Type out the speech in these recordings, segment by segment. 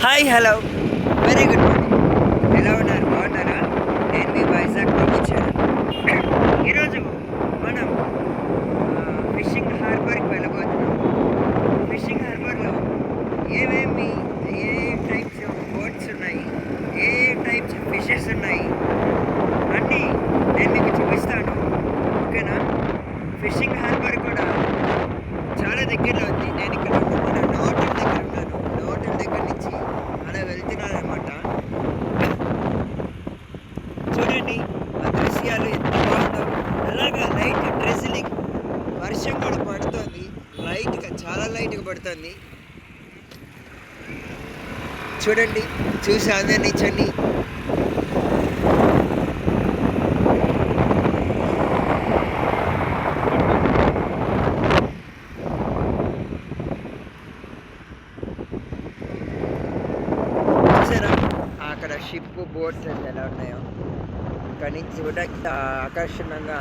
Hi hello very good morning. ఎలా ఉన్నారు? బాగున్నారా? నేను మీ వైజాగ్ పంపించాను. ఈరోజు మనం ఫిషింగ్ హార్బర్కి వెళ్ళబోతున్నాం. ఫిషింగ్ హార్బర్లో ఏమేమి ఏ టైప్స్ ఆఫ్ బోట్స్ ఉన్నాయి, ఏ టైప్స్ ఆఫ్ ఫిషెస్ ఉన్నాయి అన్నీ నేను మీకు చూపిస్తాను. ఓకేనా? ఫిషింగ్ హార్బర్ కూడా చాలా దగ్గరలో ఉంది. నేను ఇక్కడ మన నోటల్ దగ్గర ఉన్నాను. నోటల్ దగ్గర నుంచి అలా వెళ్తున్నాను అనమాట. చూడండి ఆ దృశ్యాలు ఎంత బాగుందో. అలాగా లైట్ డ్రెజిలింగ్, వర్షం కూడా పడుతుంది. లైట్గా, చాలా లైట్గా పడుతుంది. చూడండి, చూసి ఆనందించండి. చూసారా అక్కడ షిప్ బోట్స్ ఎలా ఉన్నాయో. ఇక్కడ నుంచి కూడా ఆకర్షణంగా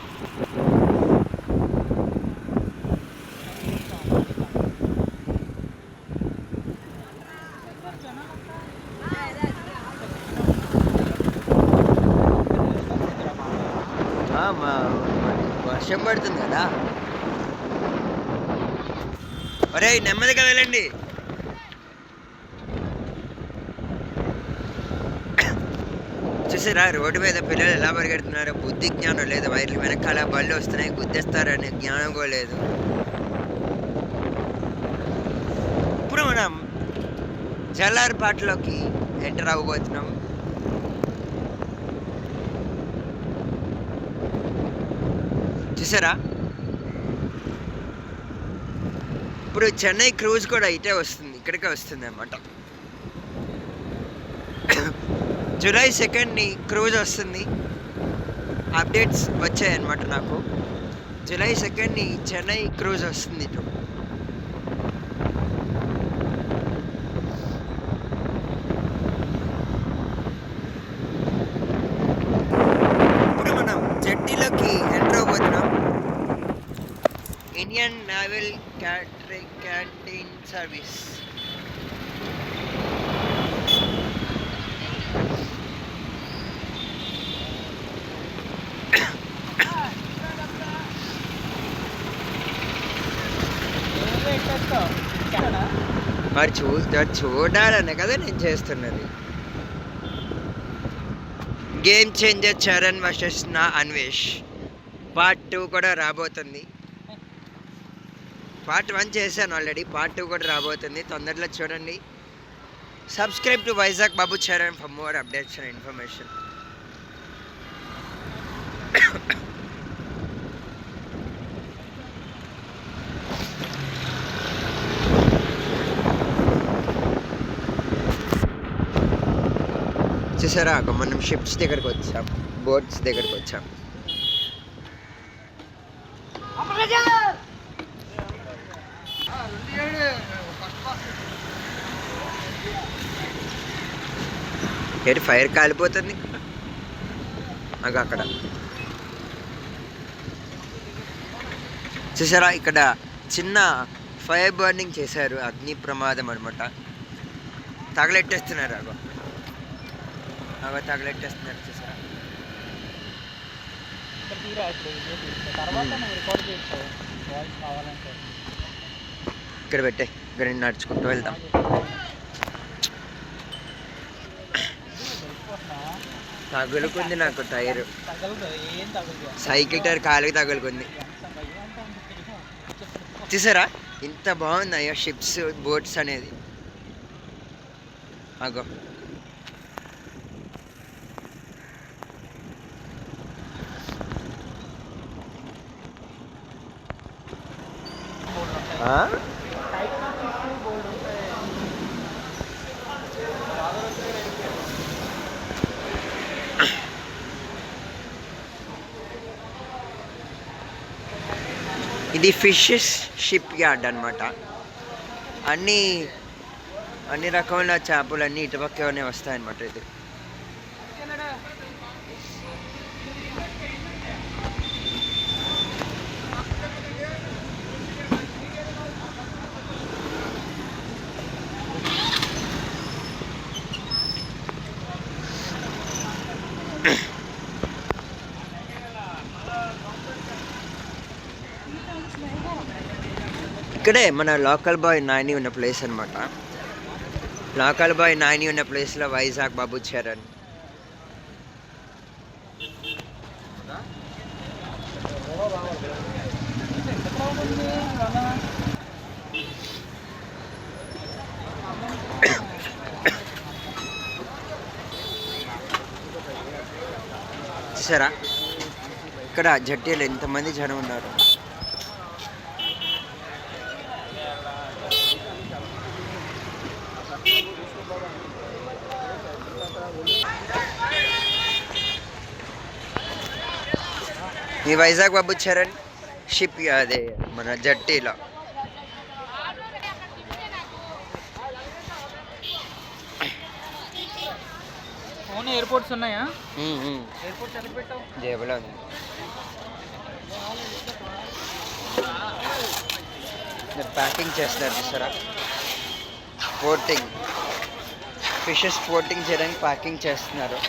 వర్షం పడుతుంది కదా. ఒరే నెమ్మదిగా వెళ్ళండి. చూసారా రోడ్డు మీద పిల్లలు ఎలా పరిగెడుతున్నారో. బుద్ధి జ్ఞానం లేదు. వైర్లు వెనకాల బళ్ళు వస్తున్నాయి, గుద్దేస్తారనే జ్ఞానం కూడా లేదు. ఇప్పుడు మనం జల్లార్పాట్లోకి ఎంటర్ అవ్వబోతున్నాం. చూసారా ఇప్పుడు చెన్నై క్రూజ్ కూడా ఇటే వస్తుంది, ఇక్కడికే వస్తుంది అన్నమాట. జూలై 2nd క్రూజ్ వస్తుంది. అప్డేట్స్ వచ్చాయన్నమాట నాకు. జూలై 2nd చెన్నై క్రూజ్ వస్తుంది ఇటు. ఇప్పుడు మనం జట్టీలోకి ఎంటర్ అవ్వబోతున్నాం. Indian naval canteen service. మరి చూడాలనే కదా నేను చేస్తున్నది. గేమ్ చేంజర్ చరణ్ వర్సెస్ నా అన్వేష్ పార్ట్ 2 కూడా రాబోతుంది. పార్ట్ 1 చేశాను ఆల్రెడీ. పార్ట్ 2 కూడా రాబోతుంది తొందరలో. చూడండి. Subscribe to Vizag Babu Charan for more updates and information. చూసారా మనం షిప్స్ దగ్గరకు వచ్చాం, బోట్స్ దగ్గరకు వచ్చాం. ఏంటి ఫైర్ కాలిపోతుంది అక్కడ. చూసారా ఇక్కడ చిన్న ఫైర్ బర్నింగ్ చేశారు. అగ్ని ప్రమాదం అనమాట. తగలెట్టేస్తున్నారు తగలెట్టేస్తున్నారు. చూసారా ఇక్కడ పెట్టే ఇక్కడ నడుచుకుంటూ వెళ్దాం. తగులుకుంది నాకు టైర్. సైకిల్ టైర్ కాలుకి తగులుకుంది. చూసారా ఇంత బాగున్నాయో షిప్స్, బోట్స్ అనేది. అగో ఇది ఫిషెస్ షిప్ యార్డ్ అనమాట. అన్ని రకమైన చేపలు అన్నీ ఇటుపక్కనే వస్తాయన్నమాట. ఇది ఇక్కడే మన లోకల్ బాయ్ నాని ఉన్న ప్లేస్ అనమాట. లోకల్ బాయ్ నాని ఉన్న ప్లేస్లో వైజాగ్ బాబు చరణ్. చూసారా ఇక్కడ జట్టీలు ఎంతమంది జనం ఉన్నారు. ఈ వైజాగ్ బాబు చరణ్ షిప్ అదే మన జట్టీలో. ఎయిర్పోర్ట్స్ ఉన్నాయా? ఎయిర్పోర్ట్స్ ఎక్కడ పెట్టావు? జేబులో ఉంది. ప్యాకింగ్ చేస్తారు చూసారా, స్పోర్టింగ్ ఫిషెస్ స్పోర్టింగ్ చేయడానికి ప్యాకింగ్ చేస్తున్నారు.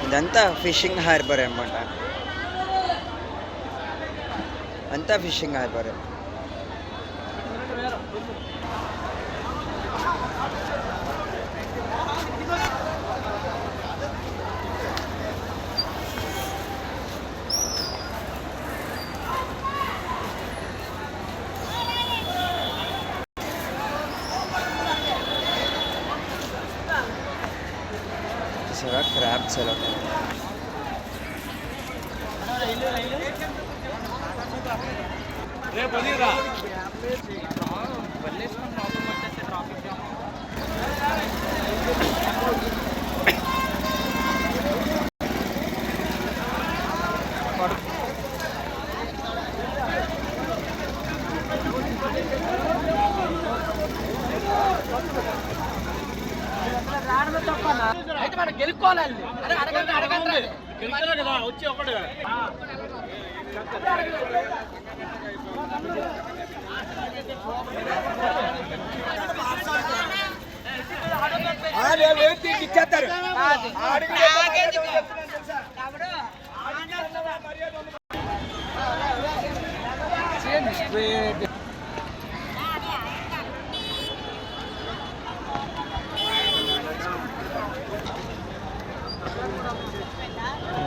ఇదంతా ఫిషింగ్ హార్బర్ అన్నమాట. అంతా ఫిషింగ్ హార్బర్. క్రాబ్స్ ఎలా ఉన్నాయి. అయితే మనం గెలుక్కోవాలి. కదా వచ్చి ఒకటి ఇచ్చేస్తారు.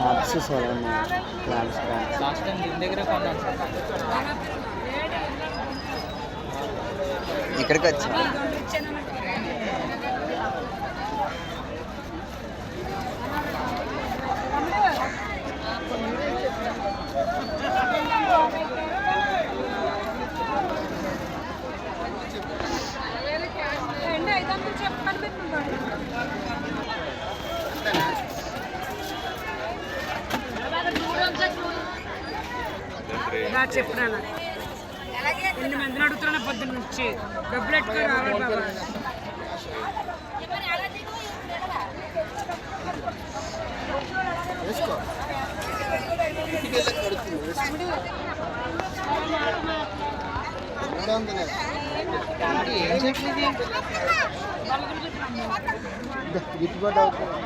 క్రాబ్స్ చాలా ఉన్నాయి. క్రాబ్స్ లాస్ట్ టైం దీని దగ్గర కొన్నాను. ఇక్కడికి వచ్చా. చెప్పరా 8 మందిని అడుగుతున్నా పొద్దున్న నుంచి డబ్బులు ఎట్టుకొని రావాలి బాబా. గిట్టుబాటు అవుతుంది.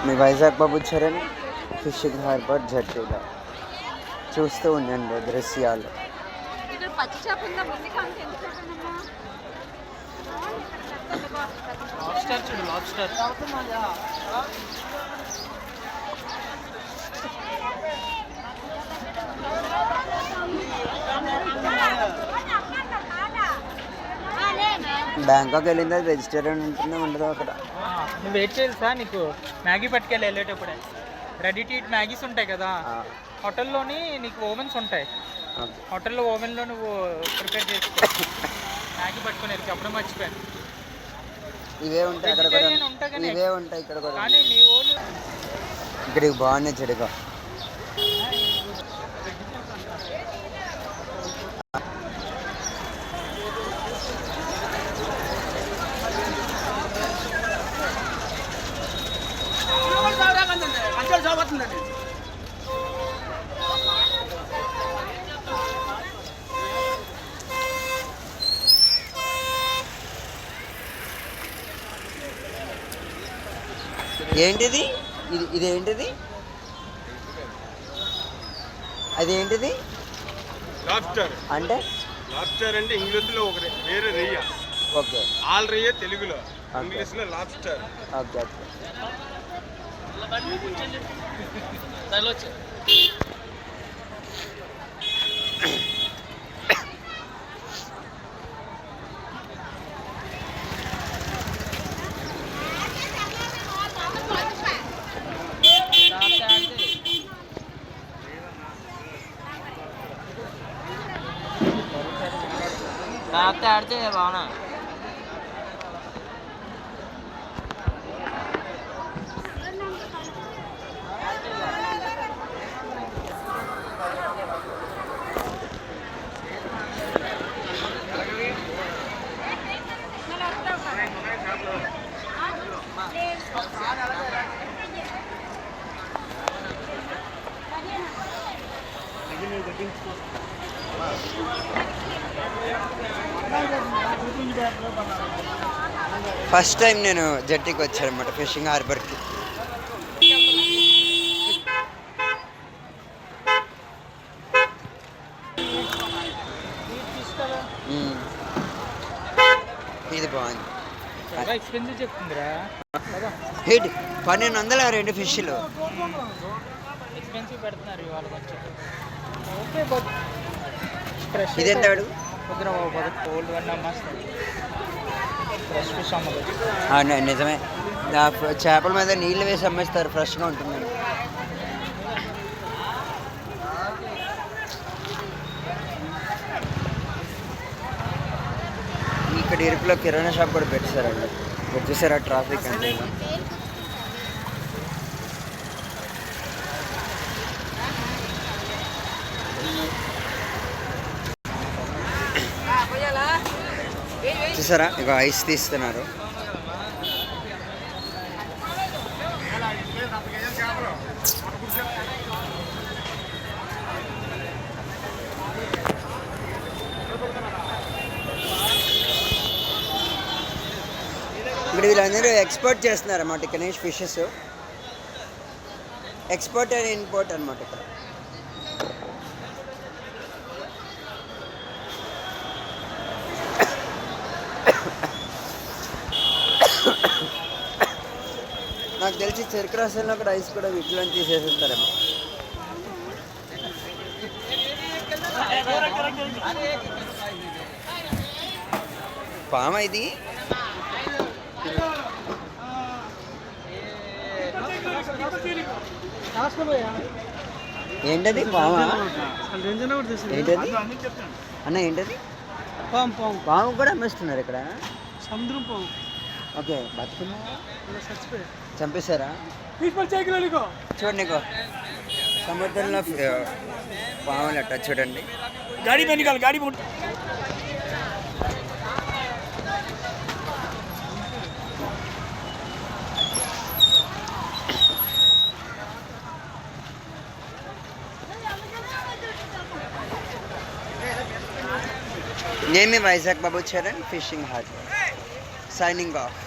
మీ వైజాగ్ బాబు చరణ్ ఫిషింగ్ హార్బర్ జట్టీలో చూస్తూ ఉండండి దృశ్యాలు. లాబ్స్టర్ చూడు, లాబ్స్టర్. బ్యాంకాక్ వెళ్ళింది అది వెజిటేరియన్ ఉంటుందో ఉండదో అక్కడ. నువ్వు వెయిట్ చేయాలి సార్, నీకు మ్యాగీ పట్టుకెళ్ళి వెళ్ళేటప్పుడే. రెడీ టు ఈట్ మ్యాగీస్ ఉంటాయి కదా, హోటల్లోని నీకు ఓవెన్స్ ఉంటాయి. హోటల్లో ఓవెన్లో నువ్వు ప్రిపేర్ చేసుకో. మ్యాగీ పట్టుకొని వెళ్ళి అప్పుడే మర్చిపోయాను. ఇవే ఉంటాయి అక్కడ కూడా, ఇవే ఉంటాయి ఇక్కడ కూడా. కానీ నీ ఓళ్ళు ఇక్కడికి బాగున్నాయి చెడుగా. ఏంటిది ఇది? ఇదేంటిది? అదేంటిది? లాబ్స్టర్ అంటే లాబ్స్టర్ అంటే ఇంగ్లీష్లో ఒక వేరే రొయ్య. ఓకే. ఆల్ రొయ్య తెలుగులో, ఇంగ్లీష్లో లాబ్స్టర్. Okay okay. ఆడితే బాగున్నా. ఫస్ట్ టైం నేను జట్టికి వచ్చానమాట, ఫిషింగ్ హార్బర్కి. ఇది బాగుంది. ఎక్స్పెన్సివ్ చెప్తుందిరా. హెడ్ 1200 2 ఫిష్లు. ఎక్స్పెన్సివ్ పెడుతున్నారు ఇవాళ కొంచెం. ఇదెంత అడుగు? కోల్డ్ వన్ అమ్మేస్తారు. ఫ్రెష్ ఫిష్ అమ్మదు. నిజమే, చేపల మీద నీళ్ళు వేసి అమ్మేస్తారు, ఫ్రెష్గా ఉంటుంది. ఇక్కడ ఇరుపులో కిరాణా షాప్ కూడా పెట్టేశారండి. వచ్చేసారా ట్రాఫిక్ అంటే. చూసారా, ఇక ఐస్ తీస్తున్నారు. ఇక్కడ వీళ్ళందరూ ఎక్స్పోర్ట్ చేస్తున్నారు అన్నమాట ఇక్కడ నుంచి ఫిషెస్. ఎక్స్పోర్ట్ అండ్ ఇంపోర్ట్ అనమాట ఇక్కడ. నాకు తెలిసి చెరుకు రసంలో కూడా ఐస్ కూడా వీటిలో తీసేస్తారేమో. పామ ఇది ఏంటది? పామ ఏంటది అన్న? ఏంటది? పాము కూడా అమ్మేస్తున్నారు ఇక్కడ. సముద్రం పాము. ఓకే, బతుకున్నా చంపేశారా? చూడండి, నీకు సముద్రంలో పాములు అట్ట చూడండి. గాడి వెనకాల గాడి నేను మీ Vizag Babu Charan, fishing harbour, signing of.